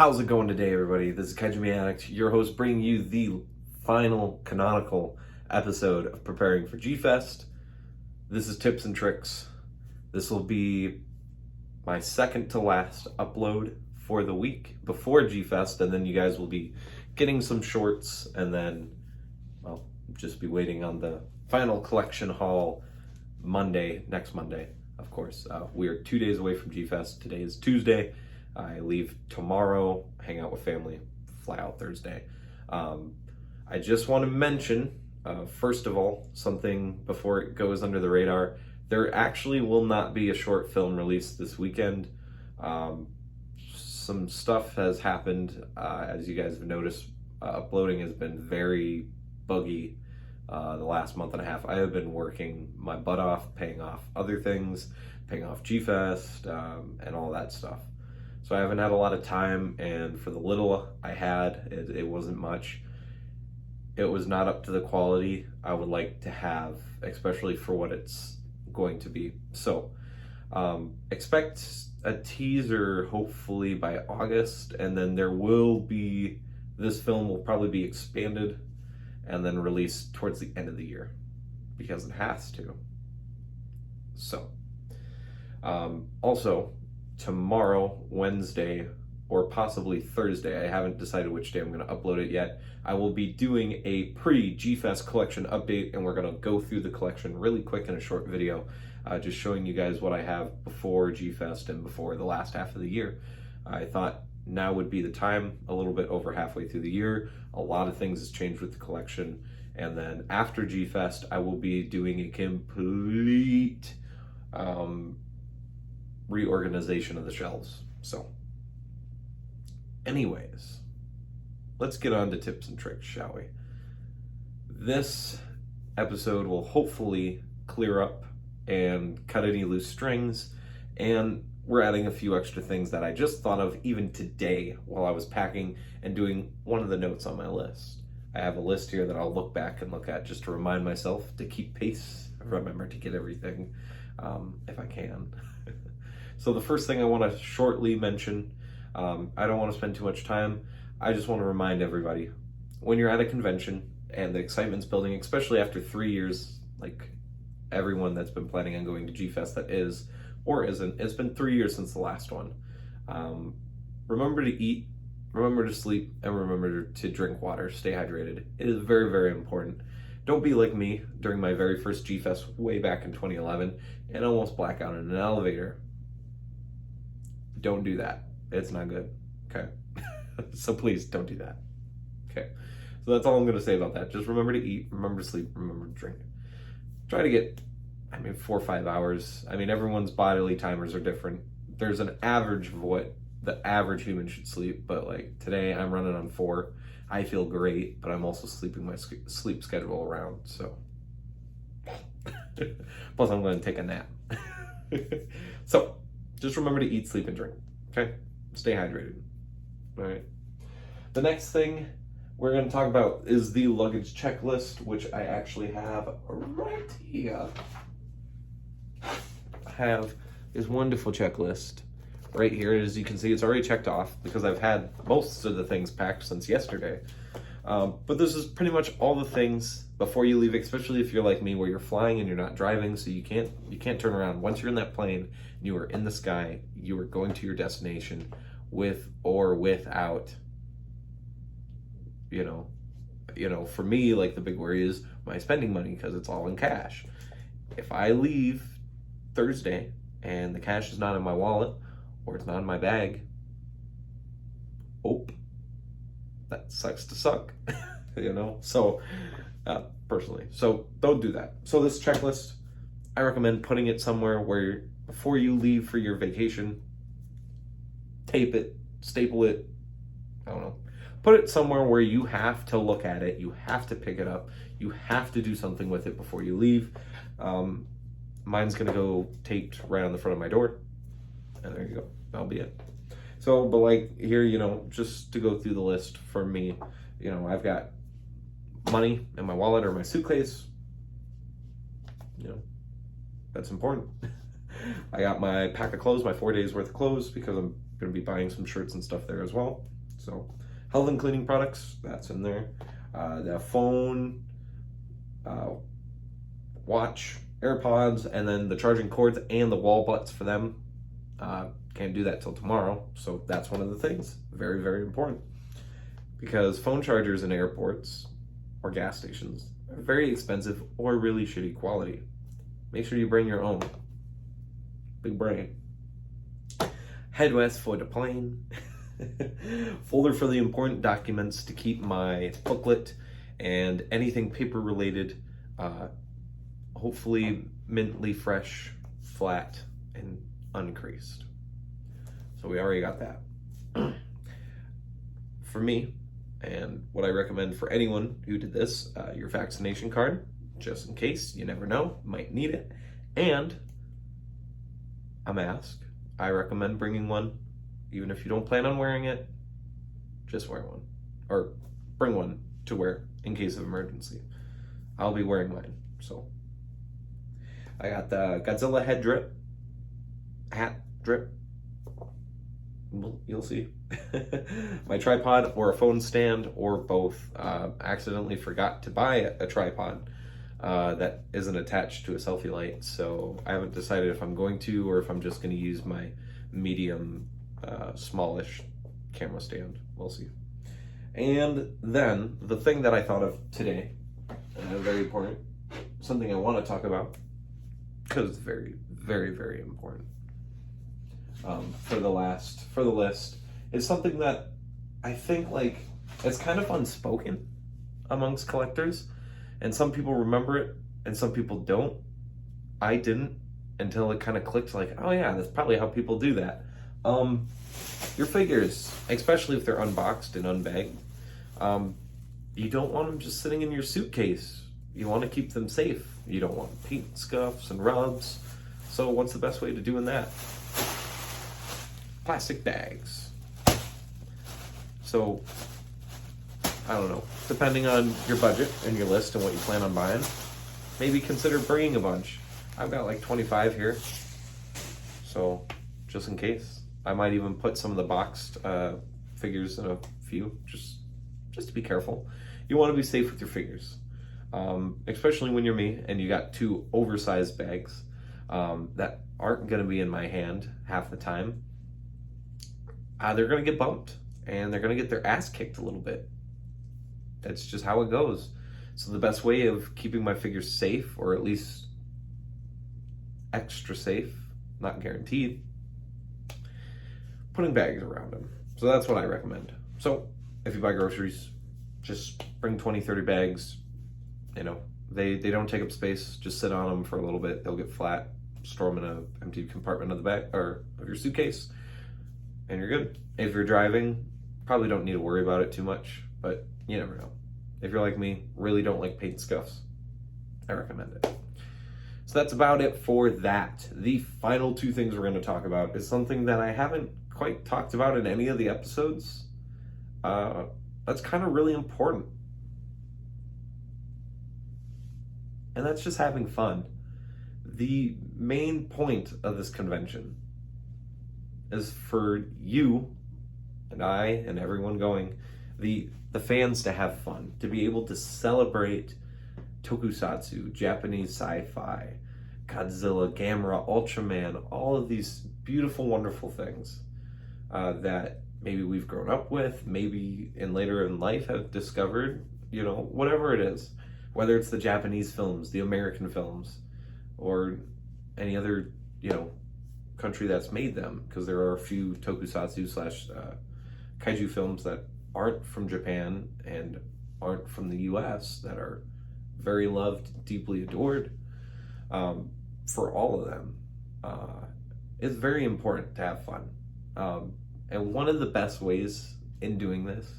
How's it going today, everybody? This is Kaijimi Addict, your host, bringing you the final canonical episode of preparing for G-Fest. This is tips and tricks. This will be my second to last upload for the week before G-Fest, and then you guys will be getting some shorts, and then I'll just be waiting on the final collection haul next Monday, of course. We are 2 days away from G-Fest. Today is Tuesday. I leave tomorrow, hang out with family, fly out Thursday. I just want to mention, first of all, something before it goes under the radar. There actually will not be a short film release this weekend. Some stuff has happened. As you guys have noticed, uploading has been very buggy the last month and a half. I have been working my butt off, paying off other things, paying off G-Fest, and all that stuff. So I haven't had a lot of time, and for the little I had, it wasn't much. It was not up to the quality I would like to have, especially for what it's going to be. So expect a teaser hopefully by August, and then this film will probably be expanded and then released towards the end of the year, because it has to. So also, tomorrow, Wednesday, or possibly Thursday, I haven't decided which day I'm going to upload it yet, I will be doing a pre-G-Fest collection update, and we're going to go through the collection really quick in a short video, just showing you guys what I have before G-Fest and before the last half of the year. I thought now would be the time, a little bit over halfway through the year. A lot of things has changed with the collection, and then after G-Fest, I will be doing a complete reorganization of the shelves. So anyways, let's get on to tips and tricks, shall we? This episode will hopefully clear up and cut any loose strings, and we're adding a few extra things that I just thought of even today while I was packing and doing one of the notes on my list. I have a list here that I'll look back and look at just to remind myself to keep pace, remember to get everything if I can. So the first thing I want to shortly mention, I don't want to spend too much time. I just want to remind everybody, when you're at a convention and the excitement's building, especially after 3 years, like everyone that's been planning on going to G-Fest that is or isn't, it's been 3 years since the last one. Remember to eat, remember to sleep, and remember to drink water. Stay hydrated. It is very, very important. Don't be like me during my very first G-Fest way back in 2011 and almost black out in an elevator. Don't do that. It's not good. Okay. So please don't do that. Okay. So that's all I'm going to say about that. Just remember to eat, remember to sleep, remember to drink. Try to get, 4 or 5 hours. Everyone's bodily timers are different. There's an average of what the average human should sleep, but like today I'm running on 4. I feel great, but I'm also sleeping my sleep schedule around, so. Plus I'm going to take a nap. So, just remember to eat, sleep, and drink, okay? Stay hydrated, all right? The next thing we're going to talk about is the luggage checklist, which I actually have right here. I have this wonderful checklist right here. As you can see, it's already checked off because I've had most of the things packed since yesterday. But this is pretty much all the things before you leave, especially if you're like me where you're flying and you're not driving, so you can't turn around. Once you're in that plane, you are in the sky, you are going to your destination with or without, for me, like the big worry is my spending money because it's all in cash. If I leave Thursday and the cash is not in my wallet or it's not in my bag, that sucks to suck, so personally, so don't do that. So this checklist, I recommend putting it somewhere where before you leave for your vacation, tape it, staple it, put it somewhere where you have to look at it, you have to pick it up, you have to do something with it before you leave. Mine's gonna go taped right on the front of my door, and there you go, that'll be it. So, but like here, just to go through the list for me, I've got money in my wallet or my suitcase. That's important. I got my pack of clothes, my 4 days worth of clothes, because I'm going to be buying some shirts and stuff there as well. So health and cleaning products, that's in there. The phone, watch, AirPods, and then the charging cords and the wall butts for them. Can't do that till tomorrow, so that's one of the things. Very, very important. Because phone chargers in airports or gas stations are very expensive or really shitty quality. Make sure you bring your own. Big brain. Headrest for the plane. Folder for the important documents to keep my booklet and anything paper related, hopefully mintly fresh, flat, and uncreased. So we already got that. For me, and what I recommend for anyone who did this, your vaccination card, just in case, you never know, might need it, and a mask. I recommend bringing one, even if you don't plan on wearing it, just wear one, or bring one to wear in case of emergency. I'll be wearing mine, so. I got the Godzilla head drip, hat drip, you'll see. My tripod or a phone stand or both. Accidentally forgot to buy a tripod that isn't attached to a selfie light, so I haven't decided if I'm going to or if I'm just going to use my medium, smallish camera stand. We'll see. And then the thing that I thought of today, very important, something I want to talk about because it's very, very, very important. For the list is something that I think like it's kind of unspoken amongst collectors, and some people remember it and some people don't. I didn't until it kind of clicked like, oh yeah, that's probably how people do that. Your figures, especially if they're unboxed and unbagged, you don't want them just sitting in your suitcase. You want to keep them safe. You don't want paint scuffs and rubs. So what's the best way to doing that? Plastic bags. So, I don't know, depending on your budget and your list and what you plan on buying, maybe consider bringing a bunch. I've got like 25 here, so just in case. I might even put some of the boxed figures in a few, just to be careful. You want to be safe with your figures, especially when you're me and you got two oversized bags that aren't going to be in my hand half the time. They're going to get bumped and they're going to get their ass kicked a little bit. That's just how it goes. So the best way of keeping my figures safe, or at least extra safe, not guaranteed, putting bags around them. So that's what I recommend. So if you buy groceries, just bring 20, 30 bags. You know, they don't take up space. Just sit on them for a little bit. They'll get flat. Store them in an empty compartment of the back or of your suitcase, and you're good. If you're driving, probably don't need to worry about it too much, but you never know. If you're like me, really don't like paint scuffs, I recommend it. So that's about it for that. The final two things we're going to talk about is something that I haven't quite talked about in any of the episodes. That's kind of really important. And that's just having fun. The main point of this convention is for you and I and everyone going, the fans to have fun, to be able to celebrate tokusatsu, Japanese sci-fi, Godzilla, Gamera, Ultraman, all of these beautiful, wonderful things that maybe we've grown up with, maybe later in life have discovered, you know, whatever it is, whether it's the Japanese films, the American films, or any other, you know, country that's made them, because there are a few tokusatsu / kaiju films that aren't from Japan and aren't from the US that are very loved, deeply adored. For all of them, it's very important to have fun. And one of the best ways in doing this,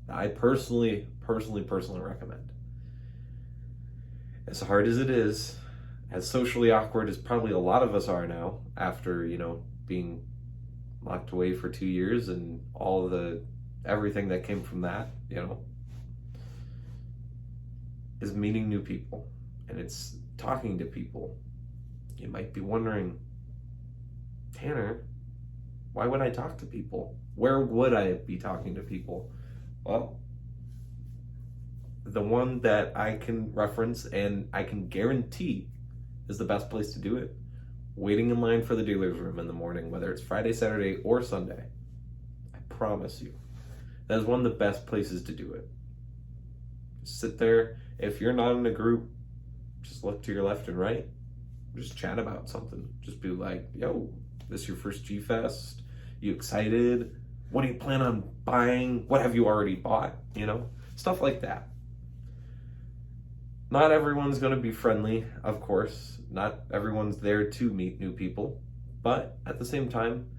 I personally recommend, as hard as it is, as socially awkward as probably a lot of us are now after, you know, being locked away for 2 years and all of everything that came from that, you know, is meeting new people and it's talking to people. You might be wondering, Tanner, Why would I talk to people? Where would I be talking to people? Well, the one that I can reference and I can guarantee is the best place to do it. Waiting in line for the dealer's room in the morning, whether it's Friday, Saturday, or Sunday. I promise you. That is one of the best places to do it. Just sit there. If you're not in a group, just look to your left and right. Just chat about something. Just be like, yo, this your first G-Fest? You excited? What do you plan on buying? What have you already bought? You know, stuff like that. Not everyone's going to be friendly, of course. Not everyone's there to meet new people. But at the same time,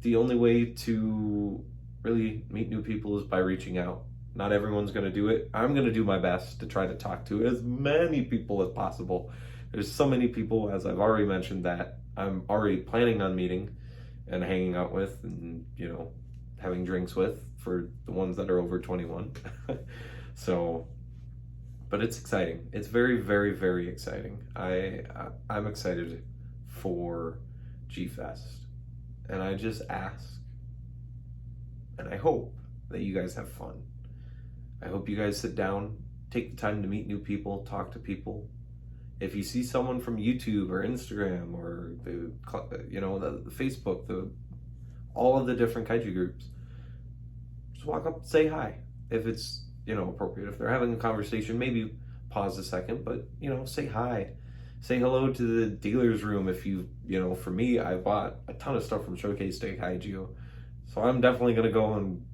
the only way to really meet new people is by reaching out. Not everyone's going to do it. I'm going to do my best to try to talk to as many people as possible. There's so many people, as I've already mentioned, that I'm already planning on meeting and hanging out with and, you know, having drinks with for the ones that are over 21. So, but it's exciting. It's very, very, very exciting. I'm excited for G-Fest. And I just ask, and I hope that you guys have fun. I hope you guys sit down, take the time to meet new people, talk to people. If you see someone from YouTube or Instagram or the Facebook, all of the different kaiju groups, just walk up and say hi. If it's, appropriate. If they're having a conversation, maybe pause a second, but, say hi. Say hello to the dealer's room. If for me, I bought a ton of stuff from Showcase Day Kaiju. So I'm definitely going to go and,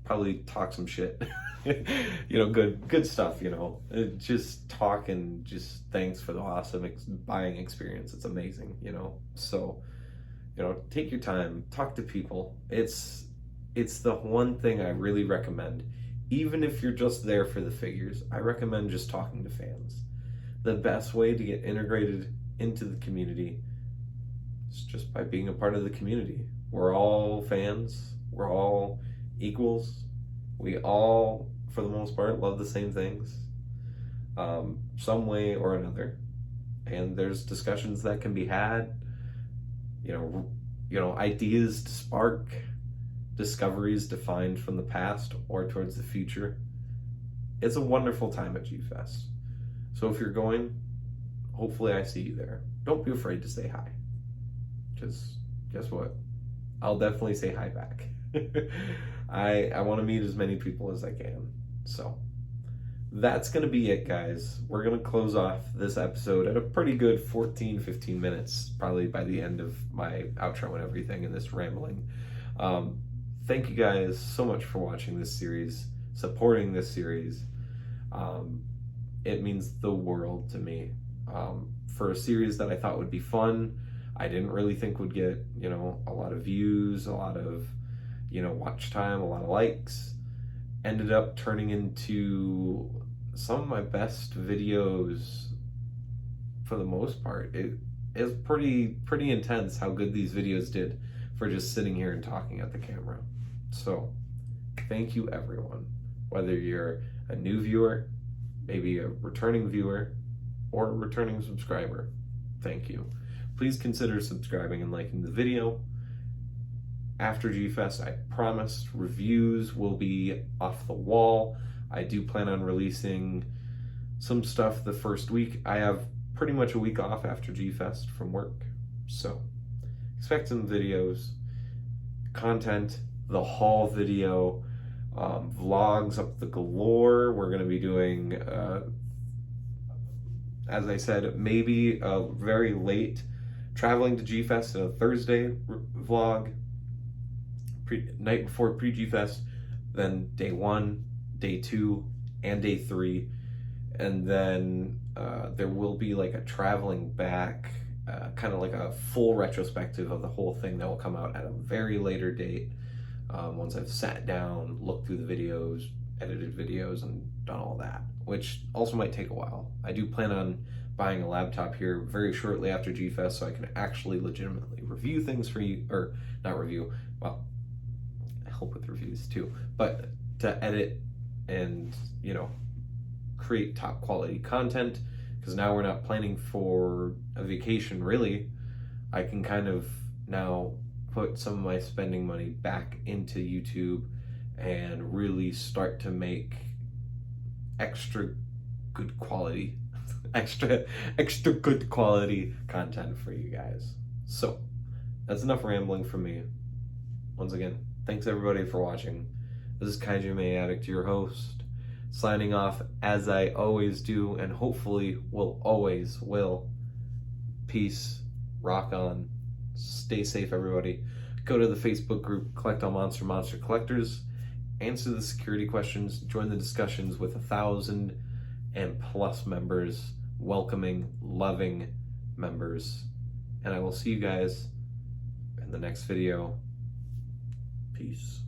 probably talk some shit. Good stuff, just talk and just thanks for the awesome buying experience. It's amazing, so, take your time, talk to people. It's the one thing I really recommend. Even if you're just there for the figures, I recommend just talking to fans. The best way to get integrated into the community is just by being a part of the community. We're all fans. We're all equals. We all, for the most part, love the same things, some way or another. And there's discussions that can be had, ideas to spark, discoveries defined from the past or towards the future. It's a wonderful time at G-Fest. So if you're going, hopefully I see you there. Don't be afraid to say hi. Because guess what? I'll definitely say hi back. I want to meet as many people as I can. So that's going to be it, guys. We're going to close off this episode at a pretty good 14-15 minutes, probably by the end of my outro and everything in this rambling. Thank you guys so much for watching this series, supporting this series. It means the world to me. For a series that I thought would be fun, I didn't really think would get, a lot of views, a lot of, watch time, a lot of likes, ended up turning into some of my best videos for the most part. It is pretty intense how good these videos did for just sitting here and talking at the camera. So thank you, everyone. Whether you're a new viewer, maybe a returning viewer, or a returning subscriber, thank you. Please consider subscribing and liking the video. After G-Fest, I promise reviews will be off the wall. I do plan on releasing some stuff the first week. I have pretty much a week off after G-Fest from work. So expect some videos, content, the haul video, vlogs up the galore. We're going to be doing, as I said, maybe a very late traveling to G-Fest on a Thursday vlog, night before pre-G-Fest, then day 1, day 2, and day 3. And then there will be like a traveling back, kind of like a full retrospective of the whole thing that will come out at a very later date. Once I've sat down, looked through the videos, edited videos, and done all that, which also might take a while. I do plan on buying a laptop here very shortly after G-Fest so I can actually legitimately review things for you, or not review, well, help with reviews too, but to edit and, create top quality content, because now we're not planning for a vacation really. I can kind of now put some of my spending money back into YouTube and really start to make extra good quality extra good quality content for you guys. So that's enough rambling from me. Once again, thanks everybody for watching. This is Kaiju Maniac, your host, signing off as I always do, and hopefully will. Peace, rock on, stay safe everybody. Go to the Facebook group, Collect All Monster Collectors, answer the security questions, join the discussions with 1,000 and plus members, welcoming, loving members. And I will see you guys in the next video. Peace.